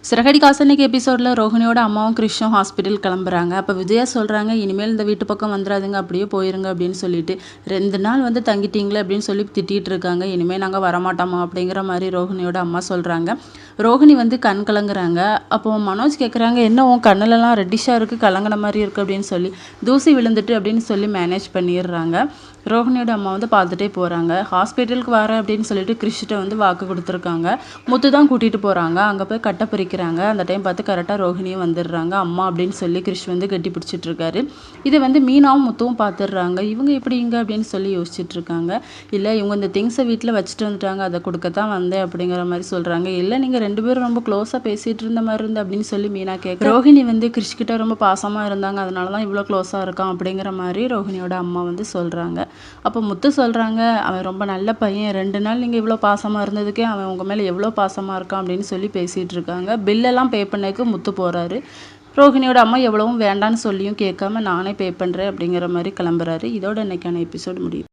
சிறகடிக்க இன்னைக்கு எபிசோடில் ரோஹிணியோட அம்மாவும் கிறிஷும் ஹாஸ்பிட்டல் கிளம்புறாங்க. அப்போ விஜயா சொல்கிறாங்க, இனிமேல் இந்த வீட்டு பக்கம் வந்துடாதுங்க, அப்படியே போயிருங்க அப்படின்னு சொல்லிட்டு 2 நாள் வந்து தங்கிட்டீங்களே அப்படின்னு சொல்லி திட்டிகிட்டு இருக்காங்க. இனிமேல் நாங்கள் வரமாட்டோமா அப்படிங்கிற மாதிரி ரோஹிணியோட அம்மா சொல்கிறாங்க. ரோஹிணி வந்து கண் கலங்குறாங்க. அப்போ மனோஜ் கேட்குறாங்க, என்ன உன் கண்ணிலலாம் ரெட்டிஷாக இருக்குது, கலங்கின மாதிரி இருக்குது அப்படின்னு சொல்லி தூசி விழுந்துட்டு அப்படின்னு சொல்லி மேனேஜ் பண்ணிடுறாங்க. ரோஹிணியோட அம்மா வந்து பார்த்துட்டே போகிறாங்க. ஹாஸ்பிட்டலுக்கு வரேன் அப்படின்னு சொல்லிட்டு கிறிஷ்கிட்ட வந்து வாக்கு கொடுத்துருக்காங்க. முத்து தான் கூட்டிகிட்டு போகிறாங்க. அங்கே போய் கட்டை பிரிக்கிறாங்க. அந்த டைம் பார்த்து கரெக்டாக ரோஹிணியும் வந்துடுறாங்க. அம்மா அப்படின்னு சொல்லி கிறிஷ் வந்து கட்டி பிடிச்சிட்டு இருக்காரு. இதை வந்து மீனாவும் முத்துவும் பார்த்துடுறாங்க. இவங்க எப்படி இங்கே அப்படின்னு சொல்லி யோசிச்சுட்டு இருக்காங்க. இல்லை, இவங்க இந்த திங்ஸை வீட்டில் வச்சுட்டு வந்துட்டாங்க, அதை கொடுக்கத்தான் வந்தேன் அப்படிங்கிற மாதிரி சொல்கிறாங்க. இல்லை, நீங்கள் 2 பேரும் ரொம்ப க்ளோஸாக பேசிகிட்டு இருந்த மாதிரி இருந்து அப்படின்னு சொல்லி மீனா கேட்க, ரோஹிணி வந்து கிறிஷ்கிட்ட ரொம்ப பாசமாக இருந்தாங்க, அதனால தான் இவ்வளோ க்ளோஸாக இருக்கான் அப்படிங்கிற மாதிரி ரோஹிணியோட அம்மா வந்து சொல்கிறாங்க. அப்போ முத்து சொல்கிறாங்க, அவன் ரொம்ப நல்ல பையன், 2 நாள் நீங்கள் இவ்வளோ பாசமாக இருந்ததுக்கே அவன் உங்கள் மேலே எவ்வளோ பாசமாக இருக்கான் அப்படின்னு சொல்லி பேசிகிட்டு இருக்காங்க. பில்லெல்லாம் பே பண்ணதுக்கு முத்து போகிறாரு. ரோஹிணியோட அம்மா எவ்வளவும் வேண்டான்னு சொல்லியும் கேட்காம நானே பே பண்ணுறேன் அப்படிங்கிற மாதிரி கிளம்புறாரு. இதோட இன்னைக்கான எபிசோடு முடியும்.